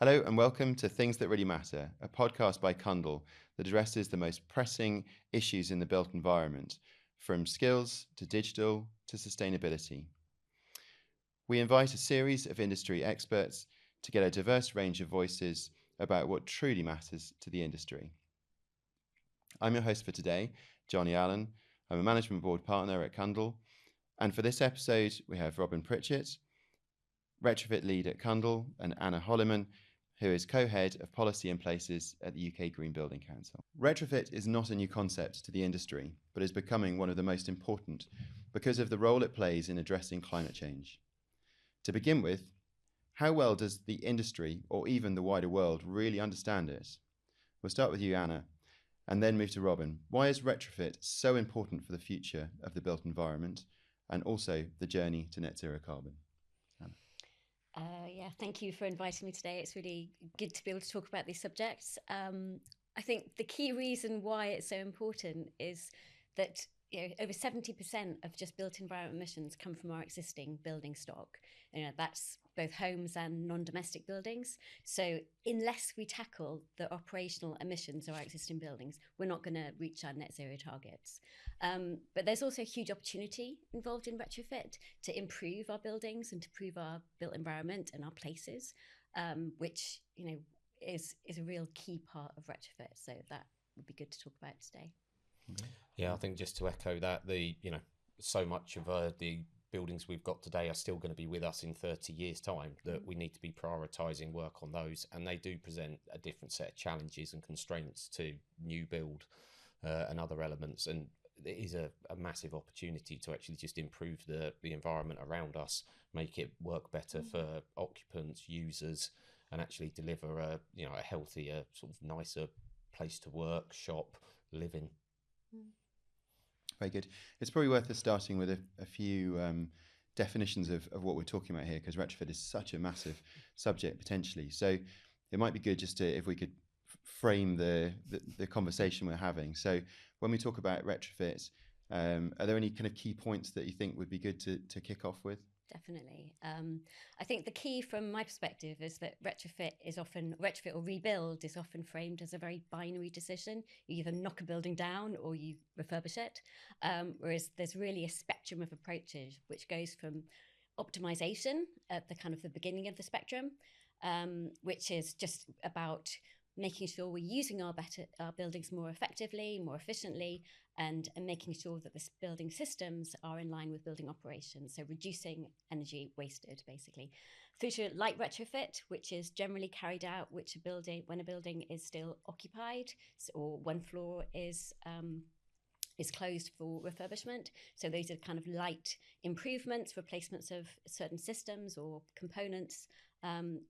Hello and welcome to Things That Really Matter, a podcast by Cundall that addresses the most pressing issues in the built environment, from skills to digital to sustainability. We invite a series of industry experts to get a diverse range of voices about what truly matters to the industry. I'm your host for today, Johnny Allen. I'm a management board partner at Cundall, and for this episode we have Pritchett, retrofit lead at Cundall, and Anna Hollyman, who is co-head of policy and places at the UK Green Building Council. Retrofit is not a new concept to the industry, but is becoming one of the most important because of the role it plays in addressing climate change. To begin with, how well does the industry or even the wider world really understand it? We'll start with you, Anna, and then move to Robin. Why is retrofit so important for the future of the built environment and also the journey to net zero carbon? Thank you for inviting me today. It's really good to be able to talk about these subjects. I think the key reason why it's so important is that over 70% of just built environment emissions come from our existing building stock. That's both homes and non-domestic buildings. So unless we tackle the operational emissions of our existing buildings, we're not going to reach our net zero targets. But there's also a huge opportunity involved in retrofit to improve our buildings and to improve our built environment and our places, which is a real key part of retrofit. So that would be good to talk about today. Yeah, I think just to echo that, so much of the buildings we've got today are still going to be with us in 30 years' time, that we need to be prioritising work on those, and they do present a different set of challenges and constraints to new build and other elements, and it is a massive opportunity to actually just improve the environment around us, make it work better for occupants, users, and actually deliver a healthier, sort of nicer place to work, shop, live in. Very good. It's probably worth us starting with a few definitions of what we're talking about here, because retrofit is such a massive subject potentially. So it might be good just to, if we could frame the conversation we're having. So when we talk about retrofit, are there any kind of key points that you think would be good to kick off with? Definitely. I think the key from my perspective is that retrofit or rebuild is often framed as a very binary decision. You either knock a building down or you refurbish it. Whereas there's really a spectrum of approaches, which goes from optimization at the beginning of the spectrum, which is just about making sure we're using our buildings more effectively, more efficiently, and making sure that the building systems are in line with building operations, so reducing energy wasted, basically. Through to light retrofit, which is generally carried out when a building is still occupied, or one floor is closed for refurbishment. So those are kind of light improvements, replacements of certain systems or components,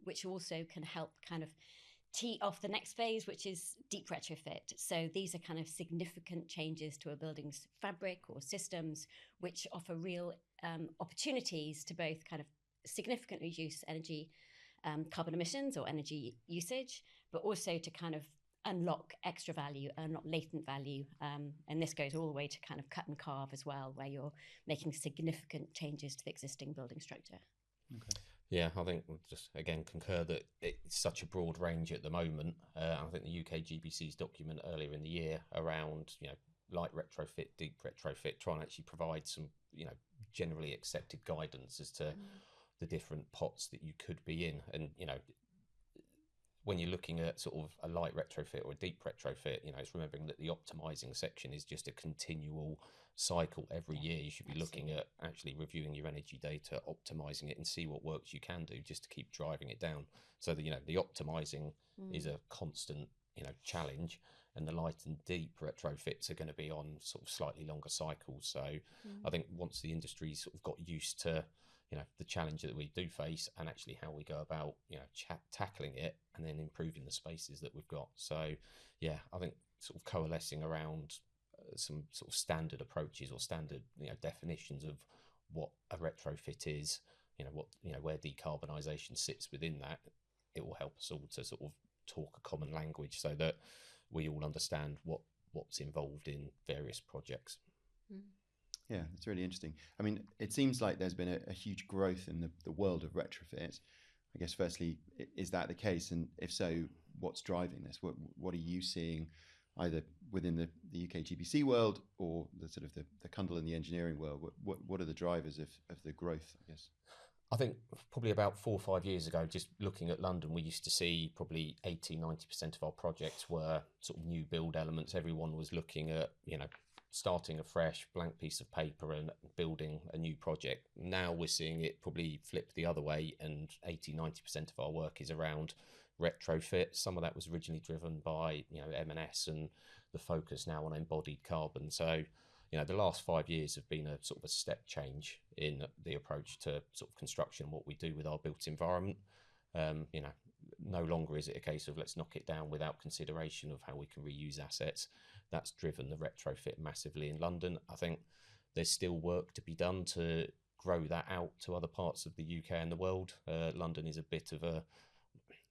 which also can help kind of tee off the next phase, which is deep retrofit. So these are kind of significant changes to a building's fabric or systems, which offer real opportunities to both kind of significantly reduce energy, carbon emissions or energy usage, but also to kind of unlock extra value, unlock latent value. And this goes all the way to kind of cut and carve as well, where you're making significant changes to the existing building structure. Okay. Yeah, I think we'll just again concur that it's such a broad range at the moment. I think the UKGBC's document earlier in the year around light retrofit, deep retrofit, trying to actually provide some generally accepted guidance as to the different pots that you could be in, and when you're looking at sort of a light retrofit or a deep retrofit, it's remembering that the optimizing section is just a continual cycle every year. You should be looking at actually reviewing your energy data, optimizing it, and see what works you can do just to keep driving it down. So that the optimizing is a constant challenge, and the light and deep retrofits are going to be on sort of slightly longer cycles. So I think once the industry sort of got used to the challenge that we do face and actually how we go about tackling it and then improving the spaces that we've got. So yeah, I think sort of coalescing around some sort of standard approaches or standard definitions of what a retrofit is, where decarbonisation sits within that, it will help us all to sort of talk a common language so that we all understand what's involved in various projects. Yeah, it's really interesting. I mean, it seems like there's been a huge growth in the world of retrofit. I guess firstly, is that the case? And if so, what's driving this? What are you seeing either within the UKGBC world or the sort of the Cundall and the engineering world? What are the drivers of the growth, I guess? I think probably about 4 or 5 years ago, just looking at London, we used to see probably 80-90% of our projects were sort of new build elements. Everyone was looking at, starting a fresh blank piece of paper and building a new project. Now we're seeing it probably flip the other way, and 80-90% of our work is around retrofit. Some of that was originally driven by M&S and the focus now on embodied carbon. So the last 5 years have been a sort of a step change in the approach to sort of construction, what we do with our built environment. No longer is it a case of let's knock it down without consideration of how we can reuse assets. That's driven the retrofit massively in London. I think there's still work to be done to grow that out to other parts of the UK and the world. London is a bit of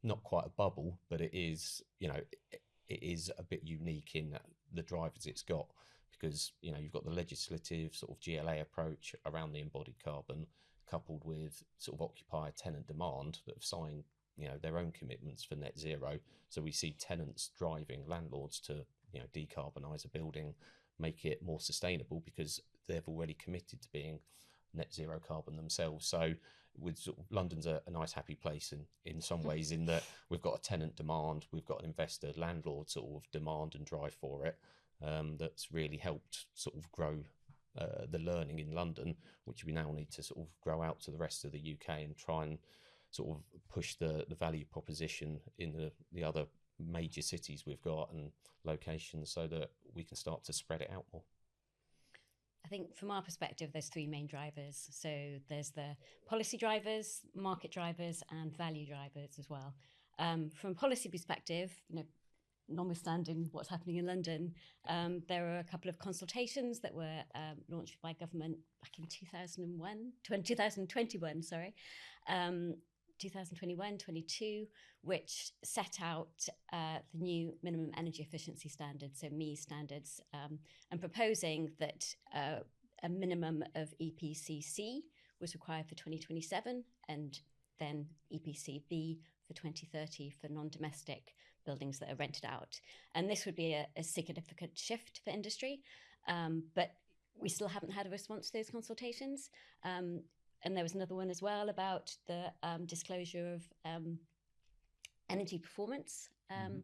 not quite a bubble, but it is a bit unique in the drivers it's got, because you've got the legislative sort of GLA approach around the embodied carbon, coupled with sort of occupier tenant demand that have signed their own commitments for net zero. So we see tenants driving landlords to decarbonise a building, make it more sustainable, because they've already committed to being net zero carbon themselves. So London's a nice happy place in some ways, in that we've got a tenant demand, we've got an investor landlord sort of demand and drive for it. That's really helped sort of grow the learning in London, which we now need to sort of grow out to the rest of the UK and try and sort of push the value proposition in the other major cities we've got and locations, so that we can start to spread it out more. I think from our perspective, there's three main drivers. So there's the policy drivers, market drivers, and value drivers as well. From a policy perspective, notwithstanding what's happening in London, there are a couple of consultations that were launched by government back in 2021-22, which set out the new minimum energy efficiency standards, so MEES standards, and proposing that a minimum of EPC-C was required for 2027, and then EPC-B for 2030 for non-domestic buildings that are rented out. And this would be a significant shift for industry, but we still haven't had a response to those consultations. And there was another one as well about the disclosure of energy performance. And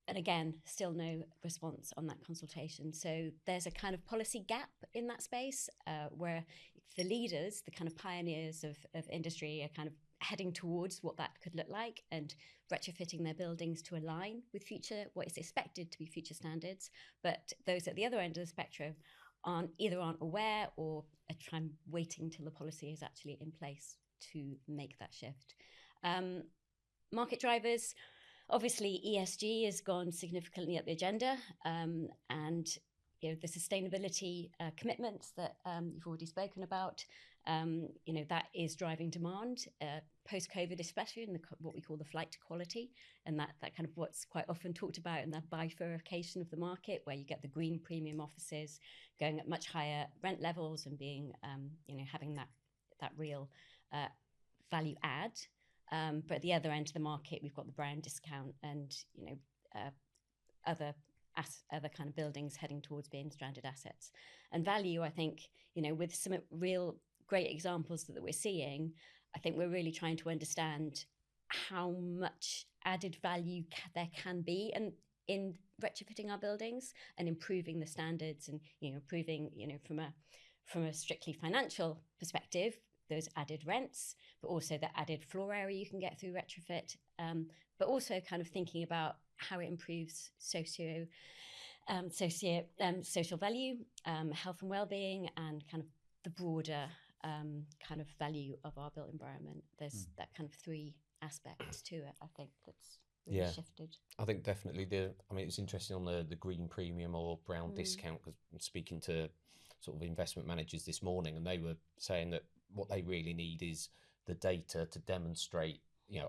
again, still no response on that consultation. So there's a kind of policy gap in that space where the leaders, the kind of pioneers of industry, are kind of heading towards what that could look like and retrofitting their buildings to align with what is expected to be future standards. But those at the other end of the spectrum aren't aware or are trying waiting till the policy is actually in place to make that shift. Market drivers, obviously ESG has gone significantly up the agenda, and the sustainability commitments that you've already spoken about, that is driving demand post-COVID, especially in what we call the flight to quality, and that kind of what's quite often talked about in that bifurcation of the market, where you get the green premium offices going at much higher rent levels and being, having that real value add. But at the other end of the market, we've got the brown discount and other kind of buildings heading towards being stranded assets. And value, I think, with some real great examples that we're seeing, I think we're really trying to understand how much added value there can be and in retrofitting our buildings and improving the standards and improving from a strictly financial perspective, those added rents, but also the added floor area you can get through retrofit, but also kind of thinking about how it improves social value, health and well-being, and kind of the broader kind of value of our built environment. There's that kind of three aspects to it, I think, that's really shifted. I think definitely it's interesting on the green premium or brown discount, because I'm speaking to sort of investment managers this morning, and they were saying that what they really need is the data to demonstrate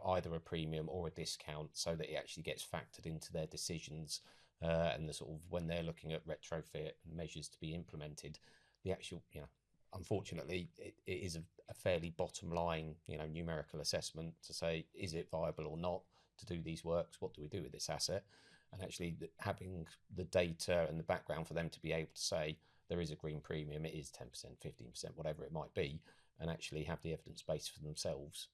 either a premium or a discount, so that it actually gets factored into their decisions, and the sort of when they're looking at retrofit measures to be implemented, the actual unfortunately, it is a fairly bottom line, numerical assessment to say, is it viable or not to do these works? What do we do with this asset? And actually having the data and the background for them to be able to say there is a green premium, it is 10%, 15%, whatever it might be, and actually have the evidence base for themselves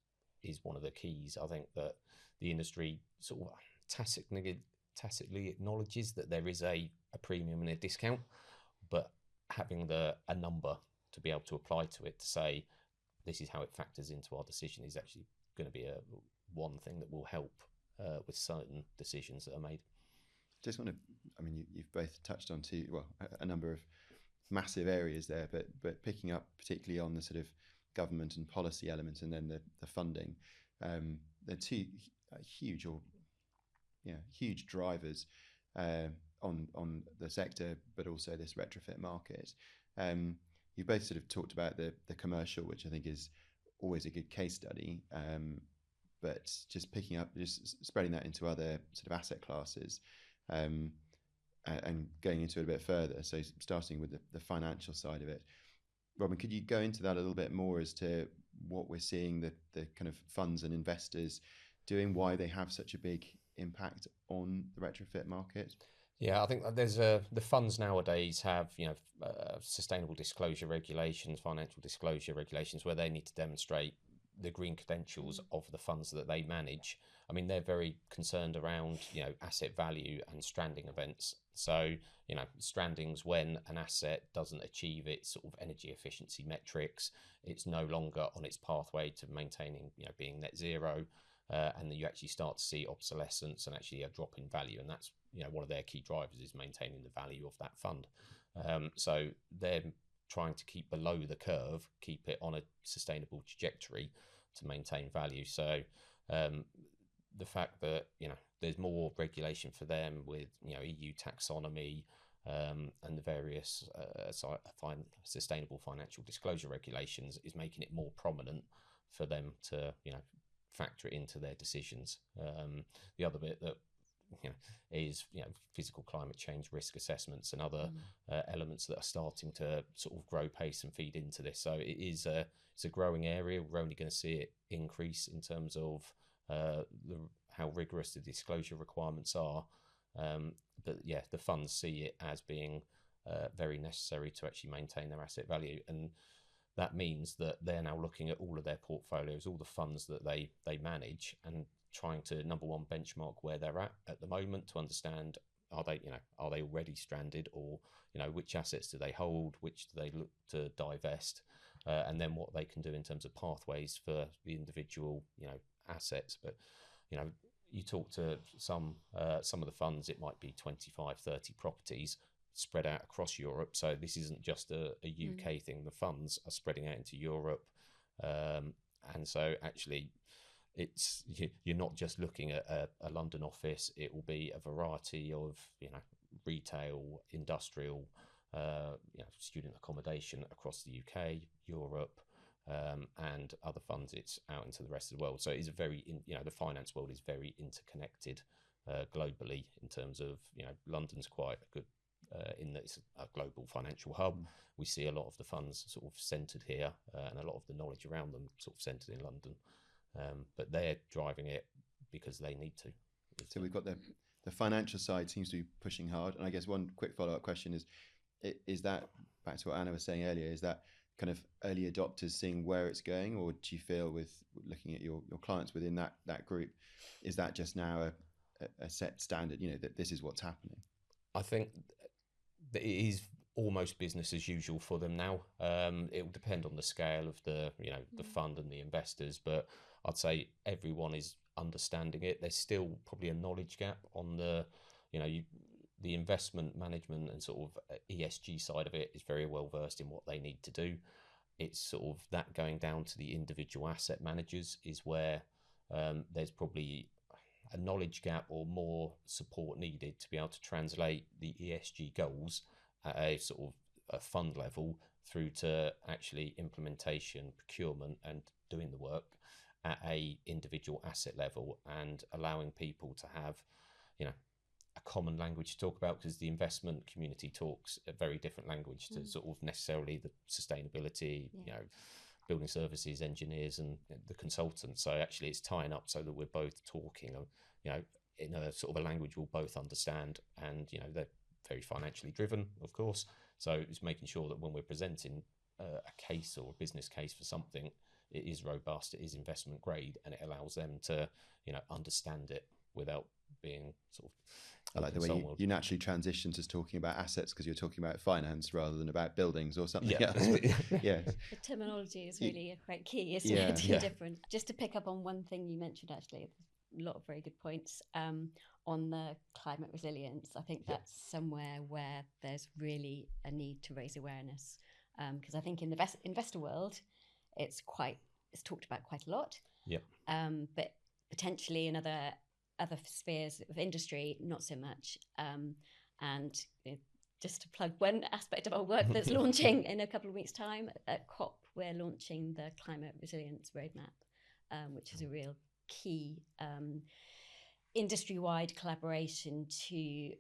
is one of the keys. I think that the industry sort of tacitly acknowledges that there is a premium and a discount, but having a number to be able to apply to it to say this is how it factors into our decision is actually going to be one thing that will help with certain decisions that are made. Just want to, I mean, you've both touched on a number of massive areas there, but picking up particularly on the sort of government and policy elements, and then the funding, they're two huge drivers on the sector, but also this retrofit market. You both sort of talked about the commercial, which I think is always a good case study, but just spreading that into other sort of asset classes, and going into it a bit further. So starting with the financial side of it, Robin, could you go into that a little bit more as to what we're seeing the kind of funds and investors doing, why they have such a big impact on the retrofit market? Yeah, I think there's the funds nowadays have sustainable disclosure regulations, financial disclosure regulations, where they need to demonstrate the green credentials of the funds that they manage. I mean, they're very concerned around asset value and stranding events. So strandings when an asset doesn't achieve its sort of energy efficiency metrics, it's no longer on its pathway to maintaining being net zero. And then you actually start to see obsolescence and actually a drop in value, and that's one of their key drivers is maintaining the value of that fund. So they're trying to keep below the curve, keep it on a sustainable trajectory to maintain value. So the fact that there's more regulation for them with EU taxonomy and the various sustainable financial disclosure regulations is making it more prominent for them to factor it into their decisions. The other bit that is physical climate change risk assessments and other elements that are starting to sort of grow pace and feed into this. So it's a growing area. We're only going to see it increase in terms of how rigorous the disclosure requirements are. But yeah, the funds see it as being very necessary to actually maintain their asset value, and that means that they're now looking at all of their portfolios, all the funds that they manage, and trying to, number one, benchmark where they're at the moment to understand are they already stranded, or which assets do they hold, which do they look to divest, and then what they can do in terms of pathways for the individual assets. But you talk to some of the funds, it might be 25, 30 properties spread out across Europe. So this isn't just a UK thing. The funds are spreading out into Europe, and so actually you're not just looking at a London office. It will be a variety of retail, industrial, student accommodation across the UK, Europe, and other funds. It's out into the rest of the world. So it is a very the finance world is very interconnected globally in terms of London's quite a good in that it's a global financial hub. We see a lot of the funds sort of centred here, and a lot of the knowledge around them sort of centred in London. But they're driving it because they need to. So we've got the financial side seems to be pushing hard. And I guess one quick follow-up question is that, back to what Anna was saying earlier, is that kind of early adopters seeing where it's going, or do you feel with looking at your clients within that group, is that just now a set standard, that this is what's happening? I think that it is almost business as usual for them now. It will depend on the scale of the fund and the investors, but I'd say everyone is understanding it. There's still probably a knowledge gap on the investment management and sort of ESG side of it is very well versed in what they need to do. It's sort of that going down to the individual asset managers is where there's probably a knowledge gap or more support needed to be able to translate the ESG goals at a sort of a fund level through to actually implementation, procurement, and doing the work at a individual asset level, and allowing people to have a common language to talk about, because the investment community talks a very different language to sort of necessarily the sustainability, building services engineers and the consultants. So actually it's tying up so that we're both talking, in a sort of a language we'll both understand, and they're very financially driven, of course. So it's making sure that when we're presenting a case or a business case for something, it is robust, it is investment grade, and it allows them to understand it without being sort of. I like the way you naturally transition to talking about assets, because you're talking about finance rather than about buildings or something else. Yeah. The terminology is really quite key, isn't Yeah. it? Yeah. Different. Just to pick up on one thing you mentioned, actually, a lot of very good points on the climate resilience. I think that's somewhere where there's really a need to raise awareness, because I think in the investor world, it's talked about quite a lot. Yep. But potentially in other spheres of industry, not so much. And just to plug one aspect of our work that's launching in a couple of weeks' time at COP, we're launching the Climate Resilience Roadmap, which is a real key industry-wide collaboration to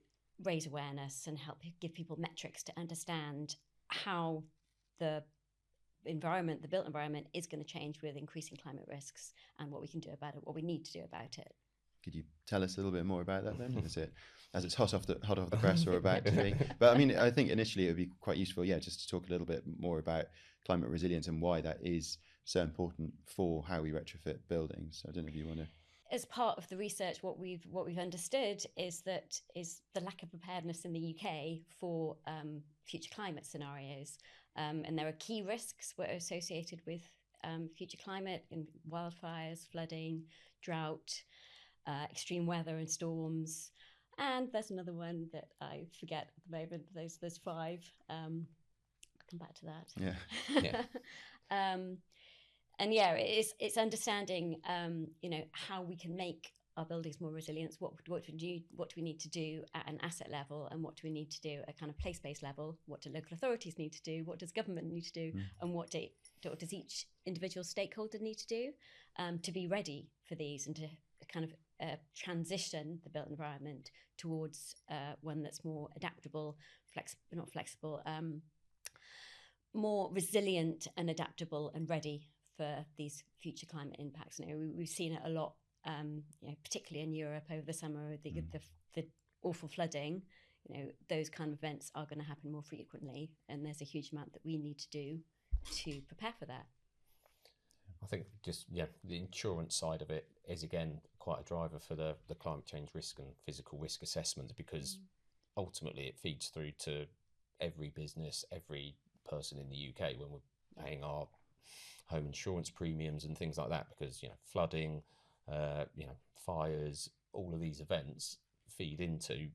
raise awareness and help give people metrics to understand how the built environment is going to change with increasing climate risks, and what we can do about it, what we need to do about it. Could you tell us a little bit more about that then? As it's hot off the press or about to be? But I mean, I think initially it would be quite useful, just to talk a little bit more about climate resilience and why that is so important for how we retrofit buildings. I don't know if you want to. As part of the research, what we've understood is the lack of preparedness in the UK for future climate scenarios, and there are key risks that are associated with future climate, in wildfires, flooding, drought, extreme weather and storms, and there's another one that I forget at the moment. There's 5. I'll come back to that. And it's understanding how we can make our buildings more resilient. What do we need to do at an asset level, and what do we need to do at kind of place-based level? What do local authorities need to do? What does government need to do? And what does each individual stakeholder need to do to be ready for these, and to kind of transition the built environment towards one that's more adaptable, more resilient and adaptable and ready for these future climate impacts. We've seen it a lot, particularly in Europe over the summer, the awful flooding. Those kind of events are going to happen more frequently, and there's a huge amount that we need to do to prepare for that. I think just, the insurance side of it is, again, quite a driver for the climate change risk and physical risk assessment, because ultimately it feeds through to every business, every person in the UK when we're paying our home insurance premiums and things like that, because, flooding, fires, all of these events feed into,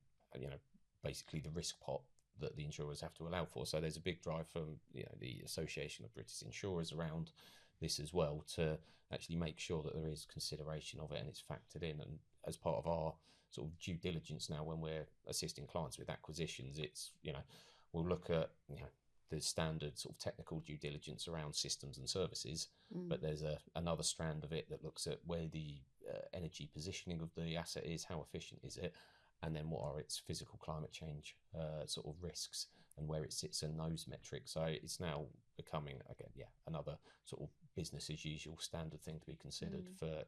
basically the risk pot that the insurers have to allow for. So there's a big drive from, the Association of British Insurers around this as well, to actually make sure that there is consideration of it and it's factored in. And as part of our sort of due diligence now, when we're assisting clients with acquisitions, it's, we'll look at, the standard sort of technical due diligence around systems and services, but there's another strand of it that looks at where the energy positioning of the asset is, how efficient is it, and then what are its physical climate change sort of risks, and where it sits in those metrics. So it's now becoming, again, another sort of business as usual standard thing to be considered for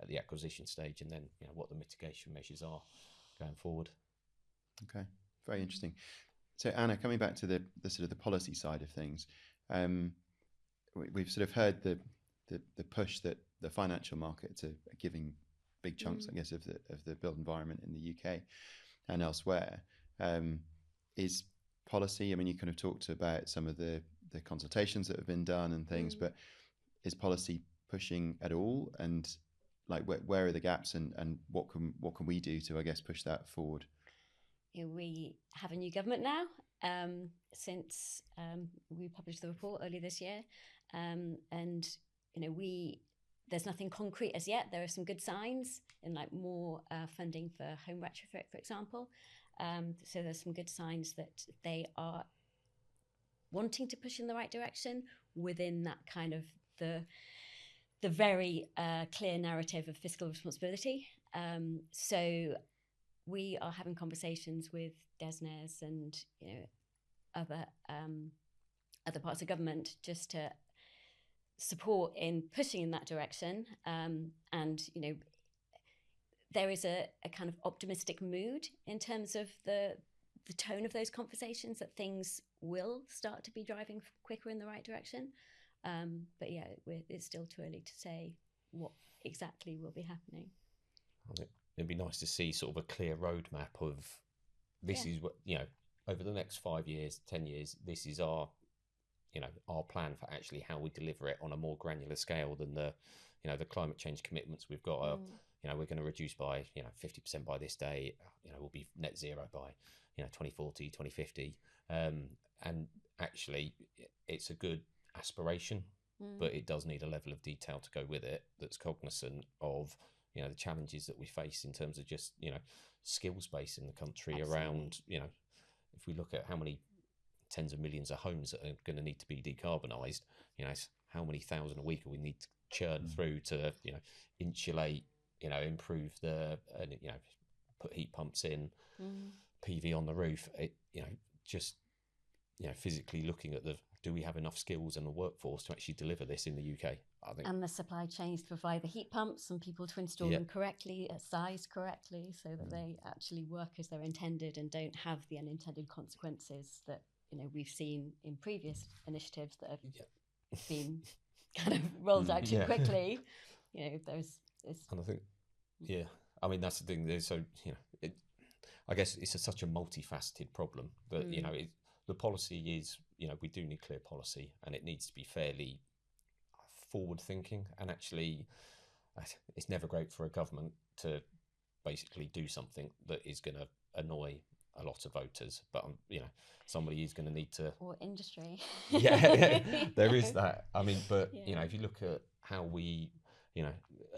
at the acquisition stage, and then what the mitigation measures are going forward. Okay, very interesting. So Anna, coming back to the sort of the policy side of things, we've sort of heard the push that the financial markets are giving big chunks, I guess, of the built environment in the UK and elsewhere. Is policy, I mean, you kind of talked about some of the consultations that have been done and things, but is policy pushing at all? And like, where are the gaps, and what can we do to, I guess, push that forward? We have a new government now, since we published the report earlier this year, and there's nothing concrete as yet. There are some good signs in like more funding for home retrofit, for example. So there's some good signs that they are wanting to push in the right direction within that kind of the very clear narrative of fiscal responsibility. So we are having conversations with DESNZ and other parts of government just to support in pushing in that direction. And there is a kind of optimistic mood in terms of the tone of those conversations, that things will start to be driving quicker in the right direction. But yeah, it's still too early to say what exactly will be happening. I think it'd be nice to see sort of a clear roadmap of this is what, over the next 5 years, 10 years, this is our plan for actually how we deliver it on a more granular scale than the climate change commitments we've got. We're going to reduce by 50% by this day. We'll be net zero by 2040, 2050. And actually, it's a good aspiration, but it does need a level of detail to go with it that's cognizant of the challenges that we face in terms of just skills base in the country. Absolutely. Around if we look at how many tens of millions of homes that are going to need to be decarbonised, how many thousand a week we need to churn through to insulate, improve the put heat pumps in, PV on the roof. Physically looking at do we have enough skills and the workforce to actually deliver this in the UK? I think, and the supply chains to provide the heat pumps and people to install them correctly, sized correctly, so that they actually work as they're intended and don't have the unintended consequences that we've seen in previous initiatives that have been kind of rolled out too quickly. There's. And I think, I mean that's the thing. There's I guess it's such a multifaceted problem that the policy is we do need clear policy, and it needs to be fairly forward thinking. And actually, it's never great for a government to basically do something that is going to annoy a lot of voters, but somebody is going to need to, or industry. There is that. I mean, but if you look at how we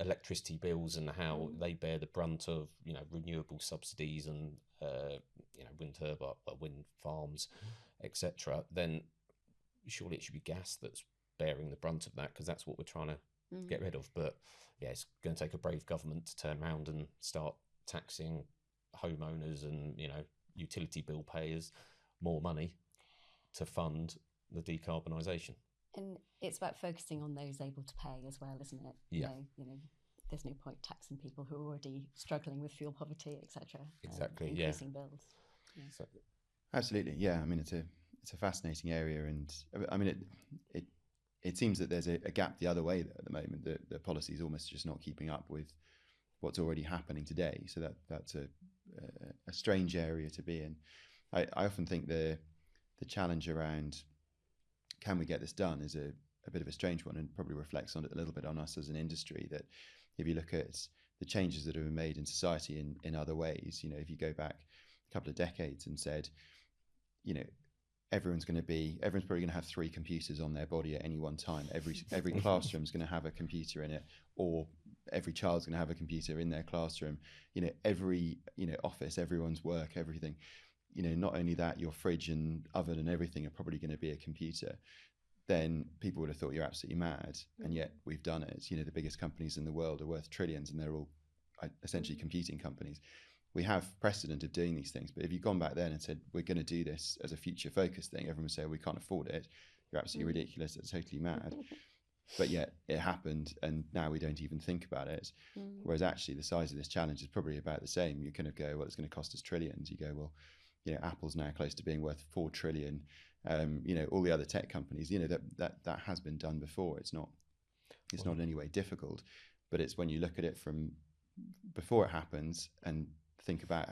electricity bills and how they bear the brunt of renewable subsidies and wind farms, etc., then surely it should be gas that's bearing the brunt of that, because that's what we're trying to get rid of. But it's going to take a brave government to turn around and start taxing homeowners and utility bill payers more money to fund the decarbonisation. And it's about focusing on those able to pay as well, isn't it? Yeah. There's no point taxing people who are already struggling with fuel poverty, etc. Exactly. Increasing bills. Yeah. So, absolutely. Yeah. I mean, it's a fascinating area, and I mean it seems that there's a gap the other way at the moment. The policy is almost just not keeping up with what's already happening today. So that's a strange area to be in. I often think the challenge around can we get this done is a bit of a strange one, and probably reflects on it a little bit on us as an industry. That if you look at the changes that have been made in society in other ways, if you go back a couple of decades and said, everyone's probably going to have 3 computers on their body at any one time. Every classroom's going to have a computer in it, or every child's going to have a computer in their classroom. Every office, everyone's work, everything. Not only that, your fridge and oven and everything are probably going to be a computer. Then people would have thought you're absolutely mad, and yet we've done it. The biggest companies in the world are worth trillions, and they're all essentially computing companies. We have precedent of doing these things, but if you'd gone back then and said we're going to do this as a future focused thing, everyone would say we can't afford it. You're absolutely ridiculous. It's totally mad. But yet it happened, and now we don't even think about it. Whereas actually the size of this challenge is probably about the same. You kind of go, well, it's going to cost us trillions. You go, well, Apple's now close to being worth 4 trillion. All the other tech companies, that has been done before. It's not in any way difficult, but it's when you look at it from before it happens and think about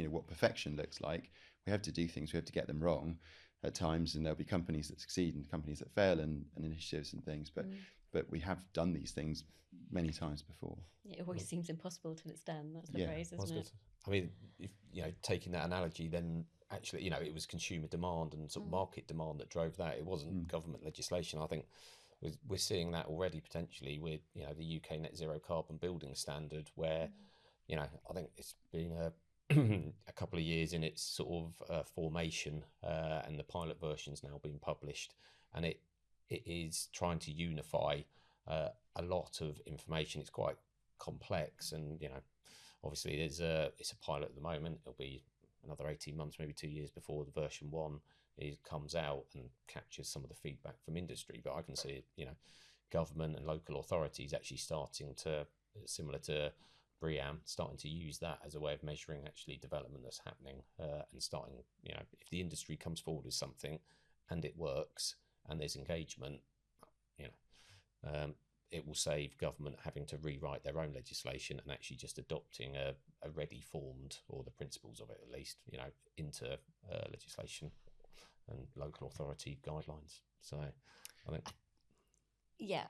what perfection looks like. We have to do things, we have to get them wrong at times, and there'll be companies that succeed and companies that fail, and initiatives and things, but we have done these things many times before. It always seems impossible till it's done. That's the phrase, isn't it? I mean, if taking that analogy, then actually it was consumer demand and sort of market demand that drove that. It wasn't government legislation. I think we're seeing that already potentially with the UK net zero carbon building standard, where I think it's been a couple of years in its sort of formation, and the pilot version's now been published, and it is trying to unify a lot of information. It's quite complex, and obviously it's a pilot at the moment. It'll be another 18 months, maybe 2 years before the version 1 comes out and captures some of the feedback from industry. But I can see, government and local authorities actually starting to, similar to BREEAM, starting to use that as a way of measuring actually development that's happening, and starting, if the industry comes forward with something and it works and there's engagement, it will save government having to rewrite their own legislation and actually just adopting a ready formed, or the principles of it at least, into legislation and local authority guidelines. So I think,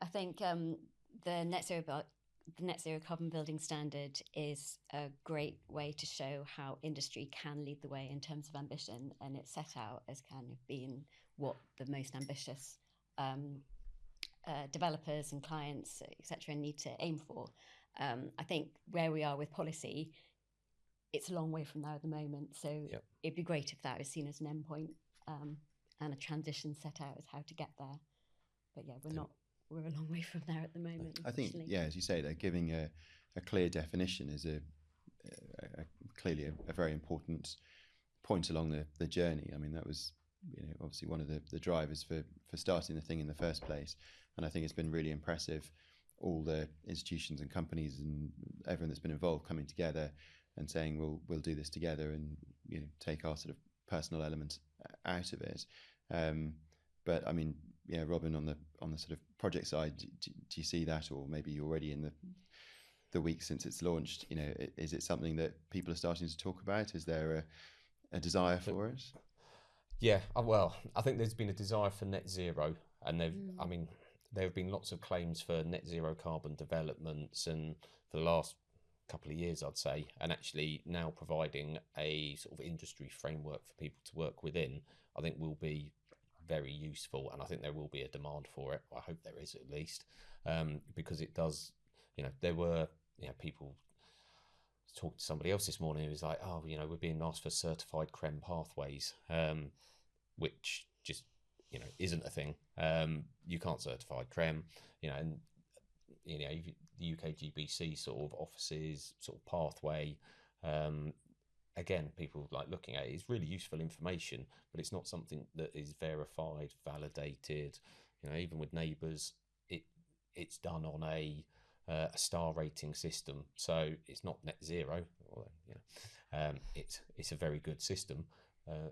I think the net zero carbon building standard is a great way to show how industry can lead the way in terms of ambition, and it's set out as kind of being what the most ambitious developers and clients, etc., need to aim for. I think where we are with policy, it's a long way from there at the moment. So it'd be great if that was seen as an endpoint, and a transition set out as how to get there. But we're a long way from there at the moment. I think, as you say, they're giving a clear definition is clearly a very important point along the journey. I mean, that was obviously one of the drivers for starting the thing in the first place. And I think it's been really impressive, all the institutions and companies and everyone that's been involved coming together and saying, we'll do this together, and take our sort of personal element out of it. But I mean, Robin, on the sort of project side, do you see that, or maybe already in the weeks since it's launched, is it something that people are starting to talk about? Is there a desire for it? Yeah, well, I think there's been a desire for net zero, and there have been lots of claims for net zero carbon developments, and for the last couple of years, I'd say, and actually now providing a sort of industry framework for people to work within, I think will be very useful, and I think there will be a demand for it. I hope there is, at least, because it does. There were people. Talked to somebody else this morning who was like, we're being asked for certified CREM pathways, which just isn't a thing. You can't certify CREM, and the UKGBC sort of offices, sort of pathway. Again, people like looking at it. It's really useful information, but it's not something that is verified, validated. Even with neighbours, it's done on a star rating system, so it's not net zero. It's a very good system.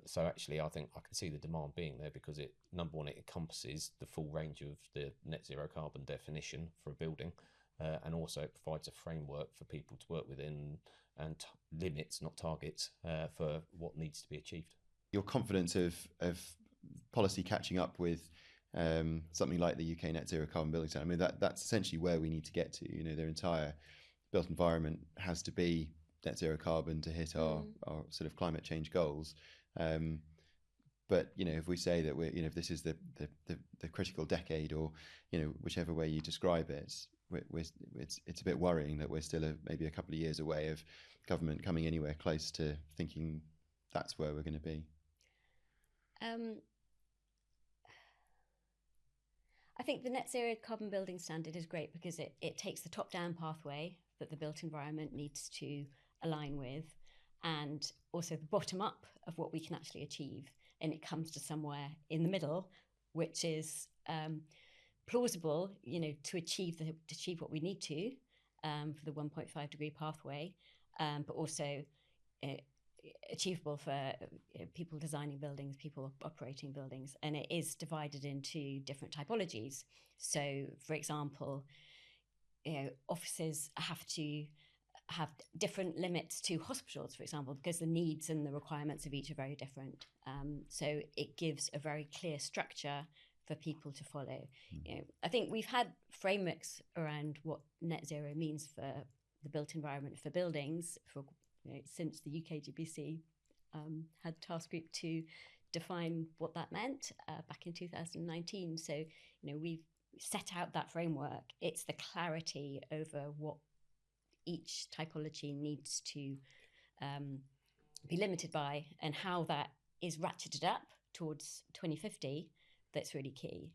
So actually, I think I can see the demand being there, because number one, it encompasses the full range of the net zero carbon definition for a building, and also it provides a framework for people to work within, and limits, not targets, for what needs to be achieved. Your confidence of policy catching up with something like the UK Net Zero Carbon Building Standard. I mean, that's essentially where we need to get to. Their entire built environment has to be net zero carbon to hit our sort of climate change goals. But if we say that if this is the critical decade, or whichever way you describe it, it's a bit worrying that we're still maybe a couple of years away of government coming anywhere close to thinking that's where we're going to be. I think the net zero carbon building standard is great because it takes the top-down pathway that the built environment needs to align with, and also the bottom-up of what we can actually achieve, and it comes to somewhere in the middle, which is plausible, to achieve what we need to for the 1.5 degree pathway, but also achievable for people designing buildings, people operating buildings, and it is divided into different typologies. So, for example, offices have to have different limits to hospitals, for example, because the needs and the requirements of each are very different. So it gives a very clear structure for people to follow. I think we've had frameworks around what net zero means for the built environment for buildings since the UKGBC had task group to define what that meant back in 2019. So, we've set out that framework. It's the clarity over what each typology needs to be limited by, and how that is ratcheted up towards 2050 that's really key.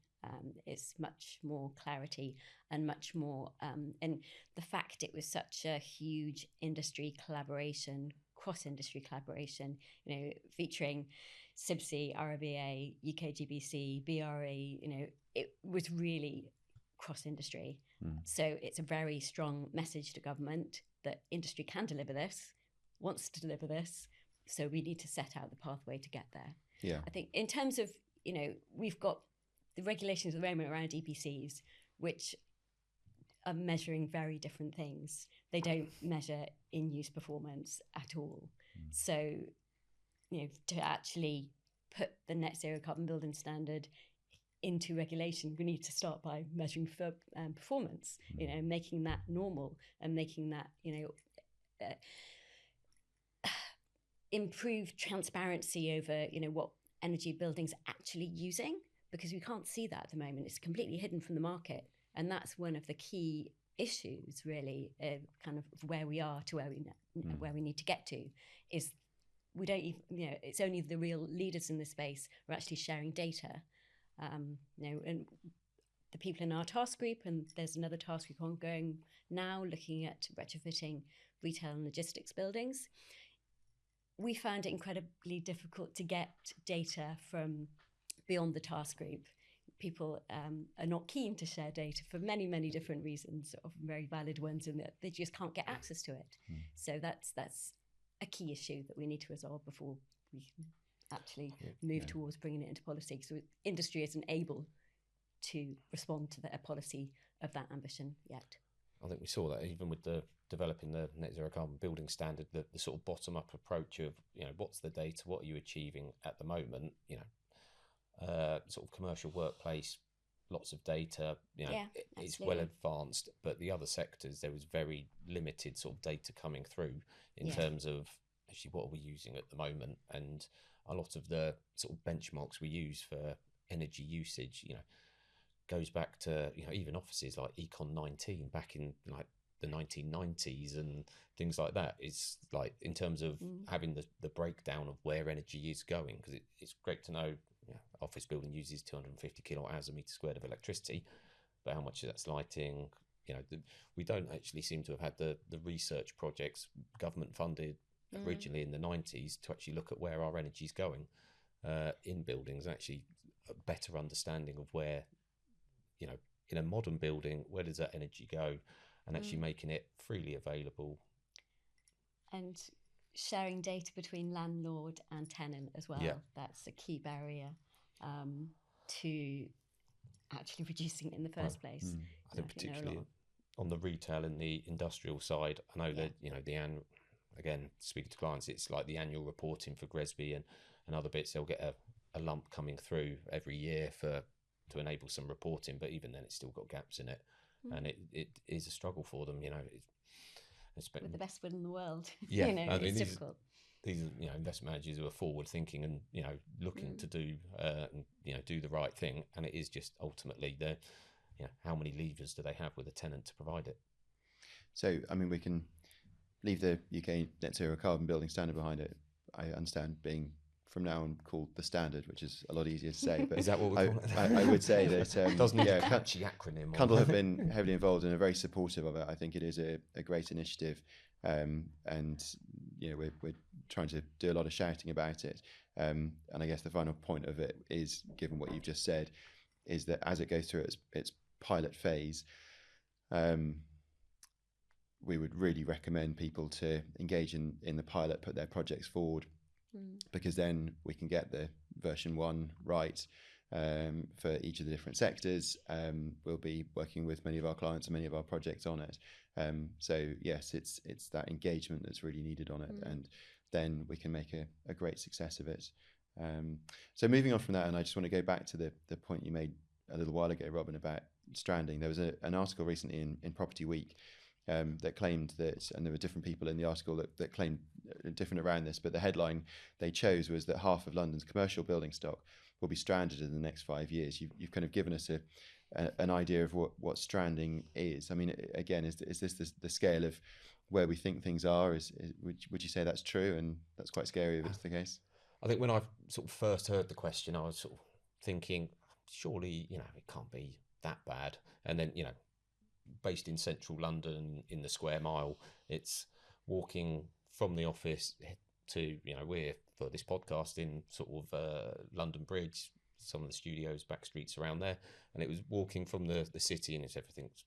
It's much more clarity and much more, and the fact it was such a huge industry collaboration, cross-industry collaboration, featuring CIBC, RIBA, UKGBC, BRE, it was really cross-industry. So it's a very strong message to government that industry can deliver this, wants to deliver this, so we need to set out the pathway to get there. Yeah. I think in terms of, we've got the regulations at the moment around EPCs, which are measuring very different things. They don't measure in-use performance at all. So, to actually put the net zero carbon building standard into regulation, we need to start by measuring for performance, making that normal and making that, improve transparency over, what energy buildings are actually using, because we can't see that at the moment. It's completely hidden from the market. And that's one of the key issues, really, kind of where we are to where we need to get to, is we don't even, it's only the real leaders in this space who are actually sharing data. And the people in our task group, and there's another task group ongoing now looking at retrofitting retail and logistics buildings. We found it incredibly difficult to get data from beyond the task group. People are not keen to share data for many, many different reasons, often very valid ones, and that they just can't get access to it. So that's a key issue that we need to resolve before we can actually move towards bringing it into policy. So industry isn't able to respond to a policy of that ambition yet. I think we saw that even with the developing the net zero carbon building standard, the sort of bottom up approach of, what's the data, what are you achieving at the moment, sort of commercial workplace, lots of data, it's well advanced, but the other sectors, there was very limited sort of data coming through in terms of actually what are we using at the moment. And a lot of the sort of benchmarks we use for energy usage, goes back to, even offices like Econ 19 back in like the 1990s and things like that. It's like in terms of having the breakdown of where energy is going, because it's great to know office building uses 250 kilowatt hours a metre squared of electricity, but how much of that's lighting? We don't actually seem to have had the research projects government funded originally in the 90s to actually look at where our energy is going in buildings, and actually a better understanding of where, in a modern building, where does that energy go, and actually making it freely available. And sharing data between landlord and tenant as well. That's a key barrier to actually reducing it in the first place. I think particularly on the retail and the industrial side, I know that, again, speaking to clients, it's like the annual reporting for GRESB and other bits, they'll get a lump coming through every year to enable some reporting, but even then it's still got gaps in it. And it is a struggle for them, with the best will in the world. It's difficult. These are investment managers who are forward thinking and looking to do do the right thing, and it is just ultimately how many levers do they have with a tenant to provide it. So we can leave the UK net zero carbon building standard behind it. I understand being from now on called the standard, which is a lot easier to say. But is that what we're calling it? I would say that doesn't need a catchy acronym. Cundall have been heavily involved and are very supportive of it. I think it is a great initiative, and we're trying to do a lot of shouting about it. And I guess the final point of it is, given what you've just said, is that as it goes through its pilot phase, we would really recommend people to engage in the pilot, put their projects forward, because then we can get the version 1 right for each of the different sectors. We'll be working with many of our clients and many of our projects on it. So yes, it's that engagement that's really needed on it, and then we can make a great success of it. So moving on from that, and I just want to go back to the point you made a little while ago, Robin, about stranding. There was an article recently in Property Week that claimed that, and there were different people in the article that claimed different around this, but the headline they chose was that half of London's commercial building stock will be stranded in the next 5 years. You've kind of given us an idea of what stranding is. Again, is this the scale of where we think things are? Would you say that's true? And that's quite scary if it's the case. I think when I sort of first heard the question, I was sort of thinking, surely, it can't be that bad. And then, based in central London in the square mile, it's walking from the office to, we're for this podcast in sort of London Bridge, some of the studios, back streets around there. And it was walking from the city, and everything's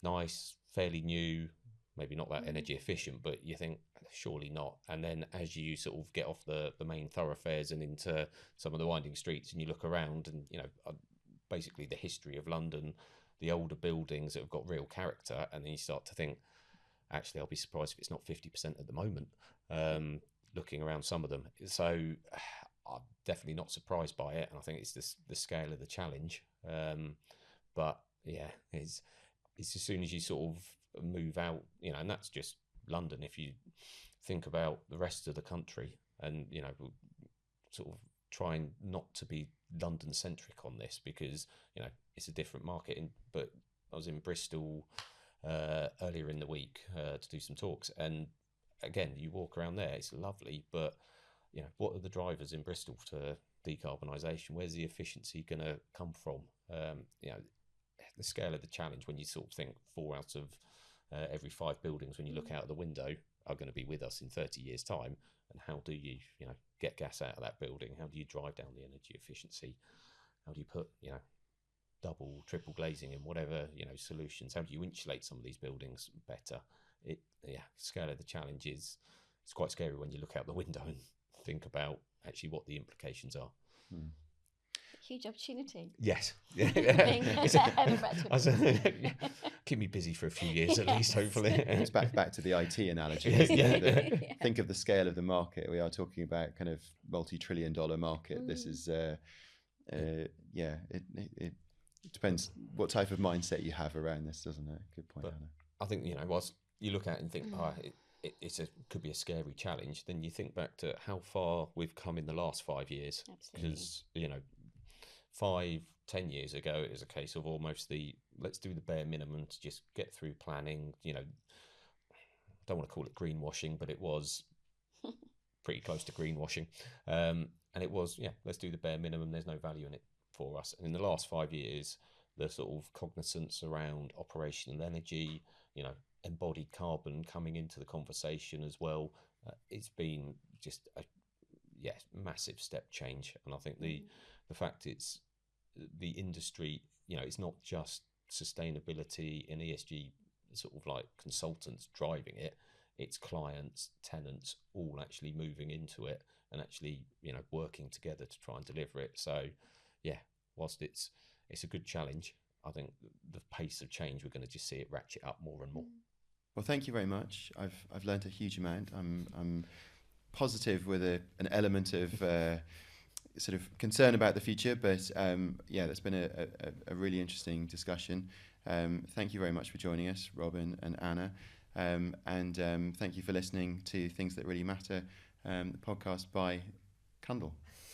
nice, fairly new, maybe not that energy efficient, but you think surely not. And then as you sort of get off the main thoroughfares and into some of the winding streets, and you look around, and basically the history of London, the older buildings that have got real character, and then you start to think, actually, I'll be surprised if it's not 50% at the moment, looking around some of them. So I'm definitely not surprised by it, and I think it's the scale of the challenge. But yeah, it's as soon as you sort of move out, and that's just London. If you think about the rest of the country, and sort of trying not to be London centric on this, because it's a different market. But I was in Bristol earlier in the week to do some talks, and again, you walk around there, it's lovely, but what are the drivers in Bristol to decarbonisation? Where's the efficiency going to come from? The scale of the challenge, when you sort of think 4 out of every 5 buildings, when you look out the window, are going to be with us in 30 years' time. And how do you, get gas out of that building? How do you drive down the energy efficiency? How do you put, double, triple glazing in, whatever, solutions? How do you insulate some of these buildings better? Scale of the challenge it's quite scary when you look out the window and think about actually what the implications are. Huge opportunity. Yes. Keep me busy for a few years at least, hopefully. It's back to the IT analogy. Think of the scale of the market. We are talking about kind of multi-trillion-dollar market. This is, it depends what type of mindset you have around this, doesn't it? Good point, Anna. I think, whilst you look at it and think, could be a scary challenge, then you think back to how far we've come in the last 5 years. Absolutely. Because, 5-10 years ago, it was a case of almost let's do the bare minimum to just get through planning. I don't want to call it greenwashing, but it was pretty close to greenwashing. And it was, let's do the bare minimum. There's no value in it for us. And in the last 5 years, the sort of cognizance around operational energy, embodied carbon coming into the conversation as well, it's been just a massive step change. And I think the fact it's the industry, it's not just sustainability and ESG sort of like consultants driving it, it's clients, tenants, all actually moving into it and actually, working together to try and deliver it. So whilst it's a good challenge, I think the pace of change, we're going to just see it ratchet up more and more. Well, thank you very much. I've learned a huge amount. I'm positive with an element of sort of concern about the future, but that's been a really interesting discussion. Thank you very much for joining us, Robin and Anna, and thank you for listening to Things That Really Matter, the podcast by Cundall.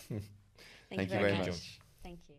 Thank you very much. Thank you.